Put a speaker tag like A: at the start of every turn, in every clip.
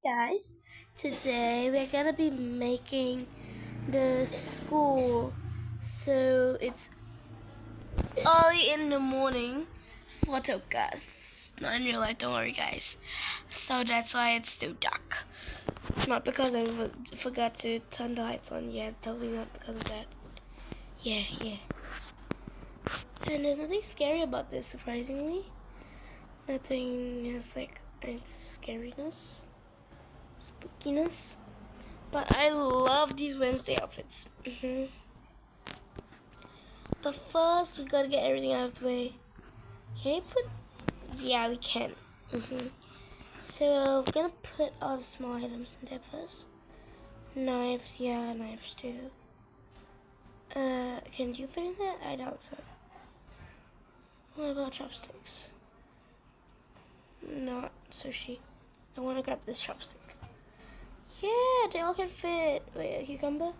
A: Guys, today we're gonna be making the school. So it's early in the morning photo guys. Not in real life, don't worry guys. So that's why it's still dark. Not because I forgot to turn the lights on yet, totally not because of that. Yeah. And there's nothing scary about this, surprisingly. Nothing has it's scariness, spookiness. But I love these Wednesday outfits. But first, we gotta get everything out of the way. Can we put? Yeah, we can. So we're gonna put all the small items in there first. Knives, yeah, knives too. Can you fit in that? I doubt so. What about chopsticks? Not sushi. I wanna grab this chopstick. Yeah, they all can fit. Wait, a cucumber?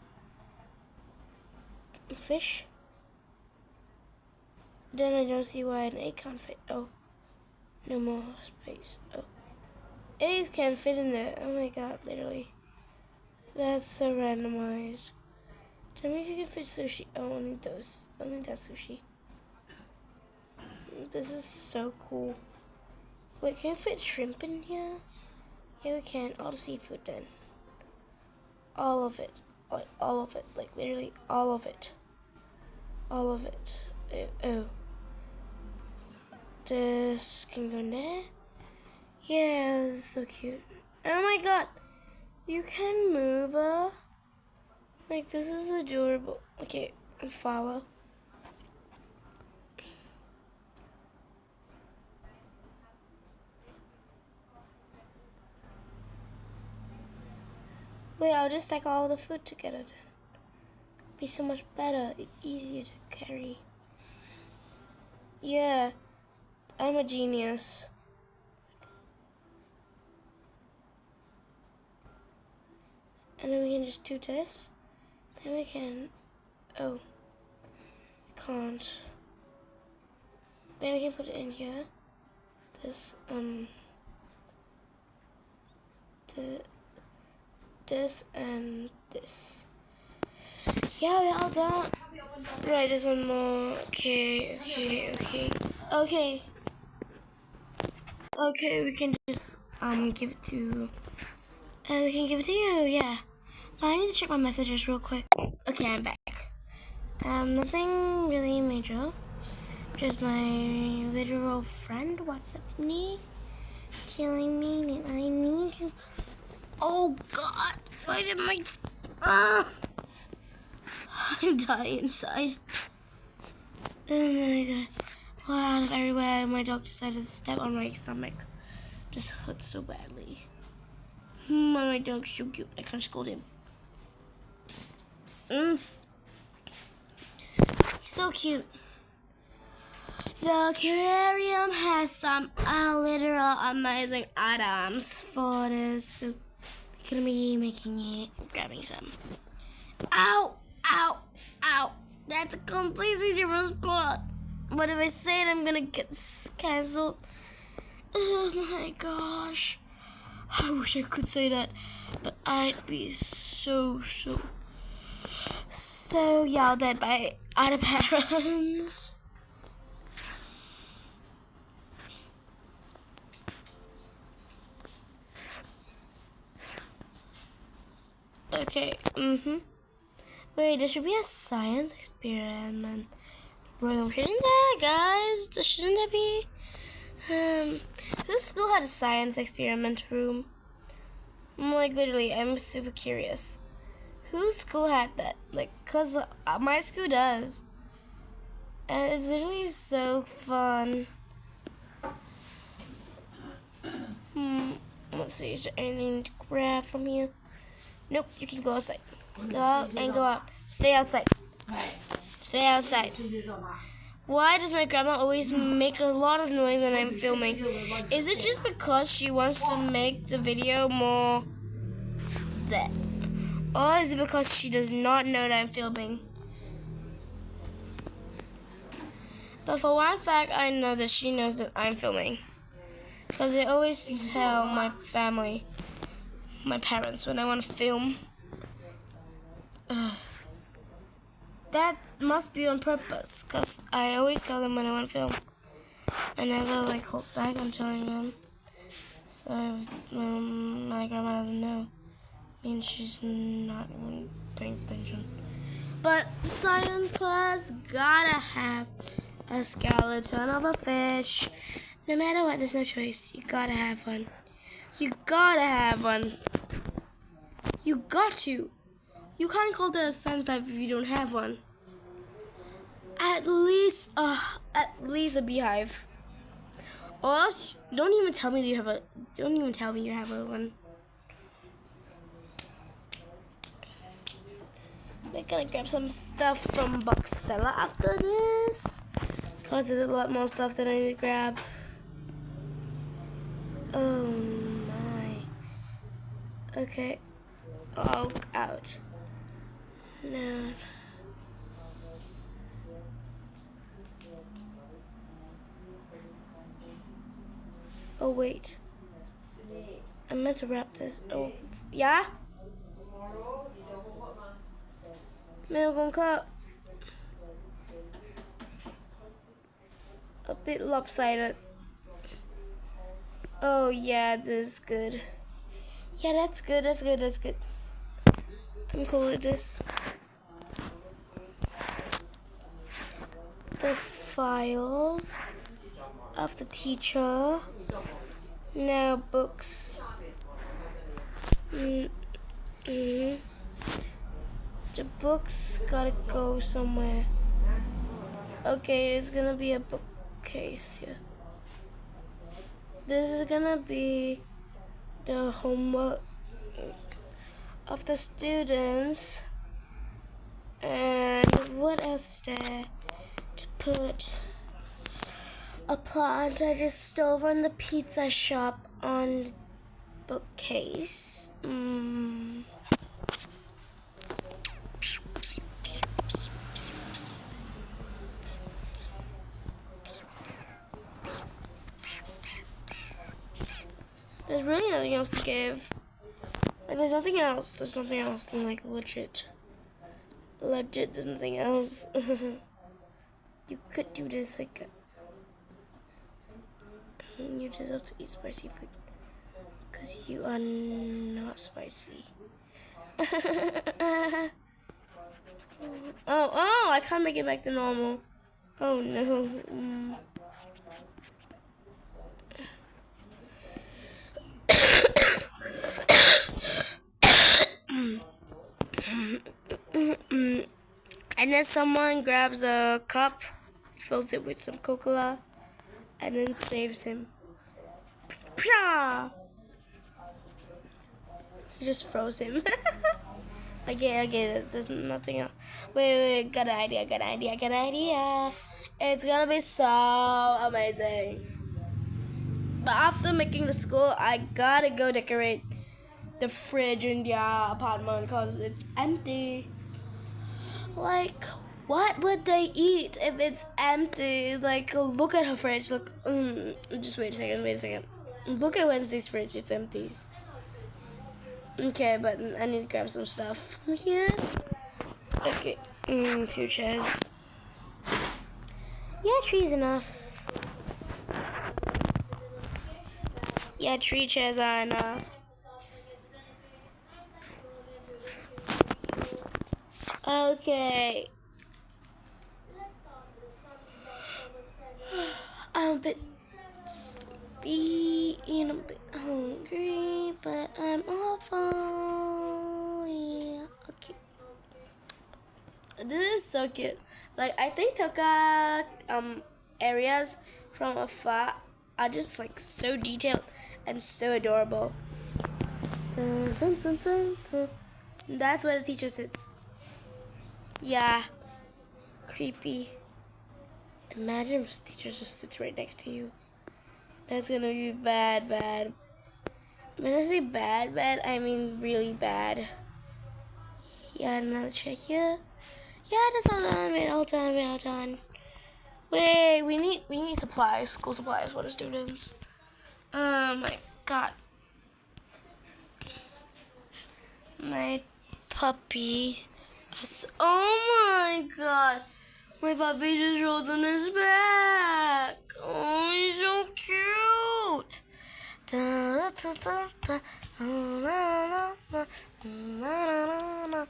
A: Fish? Then I don't see why an egg can't fit. Oh, no more space. Oh, eggs can fit in there. Oh my god, literally. That's so randomized. Tell me if you can fit sushi. Oh, only those. Only that sushi. This is so cool. Wait, can you fit shrimp in here? Yeah, we can. All the seafood then. All of it. Like, all of it. Like, literally all of it. All of it. Oh. This can go in there. Yeah, this is so cute. Oh my god. You can move her. Like, this is adorable. Okay, flower. Wait, I'll just stack all the food together then. Be so much better, easier to carry. Yeah, I'm a genius. And then we can just do this. Then we can, oh, can't. Then we can put it in here. This, this and this. Yeah, we're all done. Right, there's one more. Okay. Okay, we can just give it to you, yeah. But I need to check my messages real quick. Okay, I'm back. Nothing really major. Just my literal friend WhatsApped me, telling me that I need to. Oh God! Why did my I'm dying inside. Oh my god. Well, out of everywhere, my dog decided to step on my stomach. Just hurts so badly. My dog's so cute. I can't scold him. So cute. The aquarium has some literal amazing items for this. So we're gonna be making it, grabbing some. Ow! That's a completely different spot. But if I say it, I'm gonna get cancelled. Oh my gosh. I wish I could say that. But I'd be so yelled at by other parents. Okay, Wait, there should be a science experiment room. Shouldn't there, guys? Shouldn't there be? Whose school had a science experiment room? Like, literally, I'm super curious. Whose school had that? Like, cause my school does. And it's literally so fun. Let's see, is there anything to grab from here? Nope, you can go outside. Go out and go out. Stay outside. Stay outside. Why does my grandma always make a lot of noise when I'm filming? Is it just because she wants to make the video more that? Or is it because she does not know that I'm filming? But for one fact, I know that she knows that I'm filming. Because I always tell my family my parents when I want to film. Ugh. That must be on purpose, because I always tell them when I want to film. I never like hold back on telling them. So my grandma doesn't know. Means she's not even paying attention. But science class gotta have a skeleton of a fish. No matter what, there's no choice. You gotta have one. You gotta have one. You got to. You can't call that a science lab if you don't have one. At least a beehive. Or else, don't even tell me you have a. Don't even tell me you have a one. We're gonna grab some stuff from Boxella after this, cause there's a lot more stuff that I need to grab. Oh my. Okay. Oh, out. No. Oh wait. I meant to wrap this. Oh, yeah? Milk and cup. A bit lopsided. Oh yeah, this is good. Yeah, that's good, that's good, that's good. I'm cool with this. The files of the teacher. Now books. The books gotta go somewhere. Okay, it's gonna be a bookcase here. This is gonna be the homework of the students. And what else is there to put? A plant I just stole from the pizza shop on the bookcase. There's really nothing else to give. Like, there's nothing else. There's nothing else. Like, legit. Legit, there's nothing else. You could do this, like, you just have to eat spicy food. Because you are not spicy. Oh, I can't make it back to normal. Oh, no. And then someone grabs a cup, fills it with some Coca-Cola, and then saves him. Pshaw! She just froze him. I get it. There's nothing else. Wait, got an idea. It's gonna be so amazing. But after making the school, I gotta go decorate the fridge in their apartment because it's empty. Like, what would they eat if it's empty? Like, look at her fridge. Look, just wait a second. Look at Wednesday's fridge. It's empty. Okay, but I need to grab some stuff from here. Okay, few chairs. Yeah, tree's enough. Yeah, 3 chairs are enough. Okay. I'm a bit sleepy and a bit hungry, but I'm awful. Yeah, okay. This is so cute. Like, I think Toka areas from afar are just like so detailed and so adorable. Dun, dun, dun, dun, dun. That's where the teacher sits. Yeah. Creepy. Imagine if the teacher just sits right next to you. That's gonna be bad. When I say bad, I mean really bad. Yeah, another check here. Yeah, that's all done. All done. Wait, we need supplies, school supplies for the students. Oh my god. my puppies. Oh my god. My puppy just rolled on his back. Oh, he's so cute. Da, da, da, da. Na, na, na, na.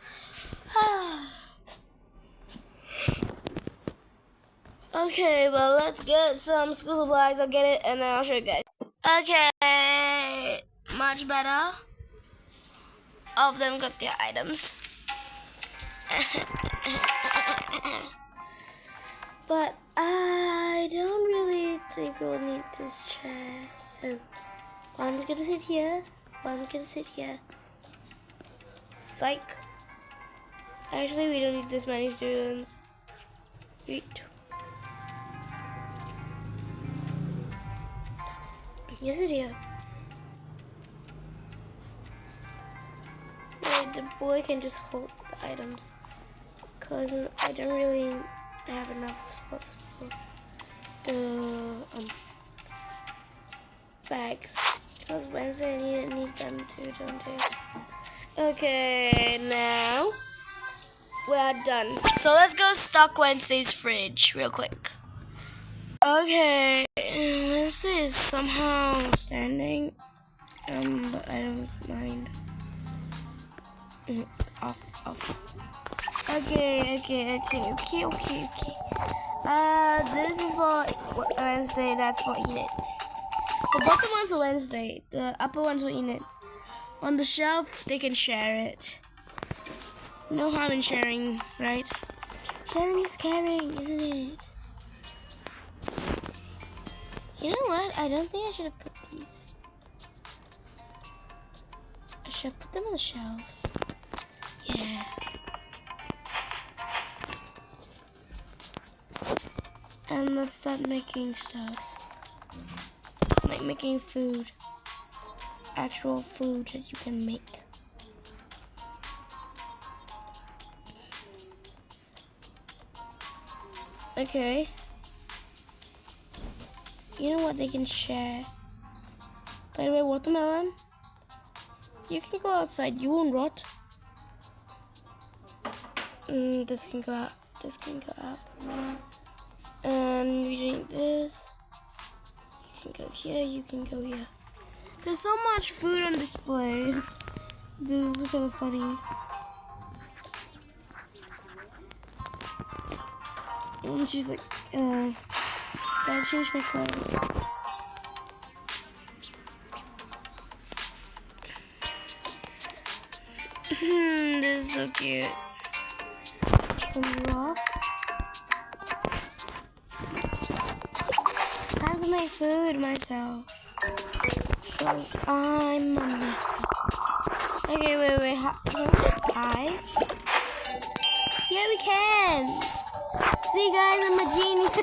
A: Okay, well, let's get some school supplies. I'll get it and then I'll show you guys. Okay, much better. All of them got their items. But I don't really think we'll need this chair. So one's gonna sit here, one's gonna sit here. Psych. Actually, we don't need this many students. Wait. You sit here. Wait, the boy can just hold the items. Cause I don't really have enough spots for the bags. Because Wednesday I need them too, don't they? Okay, now we're done. So let's go stock Wednesday's fridge real quick. Okay, Wednesday is somehow standing, but I don't mind. Off. Okay. This is for Wednesday, that's for Enid. The bottom one's for Wednesday, the upper one's for Enid. On the shelf, they can share it. No harm in sharing, right? Sharing is caring, isn't it? You know what? I don't think I should have put these. I should have put them on the shelves. Yeah. And let's start making stuff. Like making food. Actual food that you can make. Okay. You know what they can share? By the way, watermelon, you can go outside, you won't rot. This can go out, this can go out. And you drink this. You can go here, you can go here. There's so much food on display. This is kind of funny. And she's like, gotta change my clothes. This is so cute. Turn you off. Time to make food myself. Because I'm a mess. Okay, wait. Hi. Yeah, we can. See, guys, I'm a genius.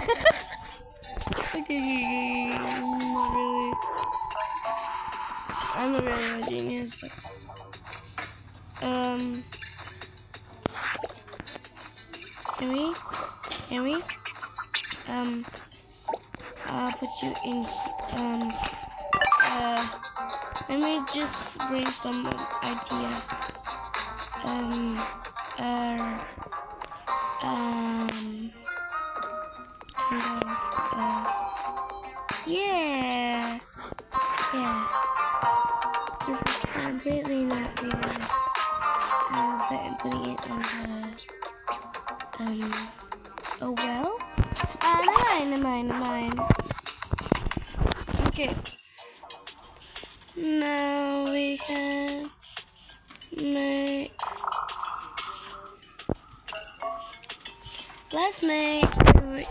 A: Okay. I'm not really a genius, but can we I'll put you in let me just brainstorm an idea. Yeah. This is completely not real. I'm putting it in the oh well. Never mind. Okay. Now we can make. Let's make. Where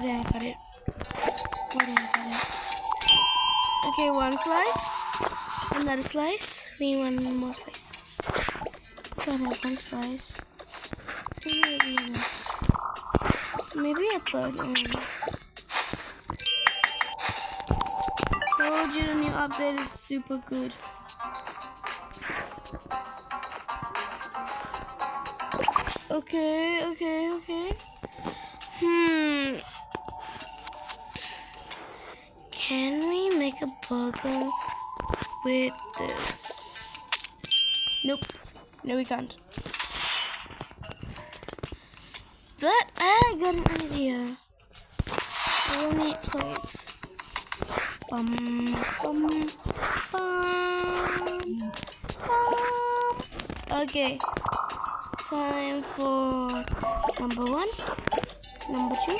A: did I put it? Okay, one slice. Another slice. We need one more slices. Gotta have one slice. Maybe a third one. Told you the new update is super good. Okay. Can we make a burger with this. Nope. No, we can't. But I got an idea. We'll need plates. Bum, bum, bum, bum. Okay. Time for number 1, number 2.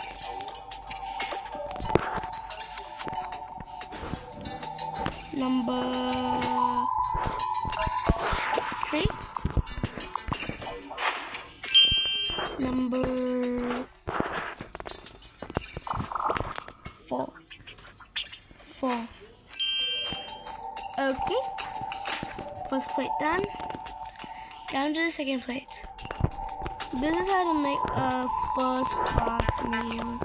A: Number 3. Number 4. Okay. First plate done. Down to the second plate. This is how to make a first class meal.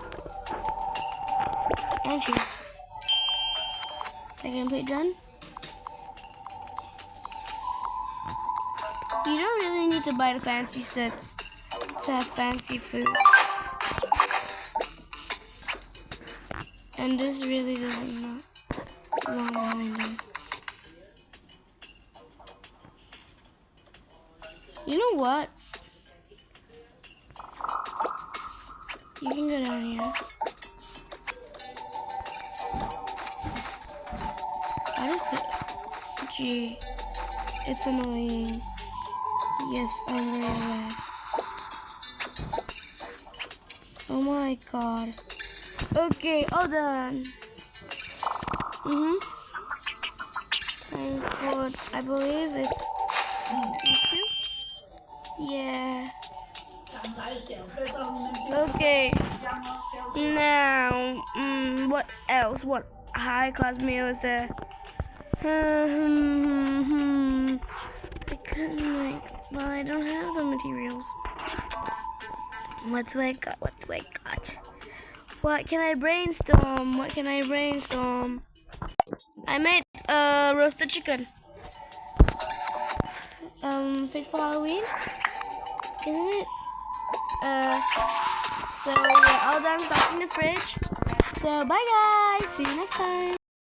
A: And cheese. Second plate done. You don't really need to buy the fancy sets to have fancy food. And this really doesn't belong behind them. You know what? You can go down here. I just put G. It's annoying. Yes, I'm very aware. Oh my god. Okay, all done. Time for, I believe it's these 2. Yeah. Okay. Now, what else? What high class meal is there? I couldn't make. Well, I don't have the materials. What do I got? What can I brainstorm? I made roasted chicken. Fit for Halloween, isn't it? So we're all done stocking the fridge. So bye guys. See you next time.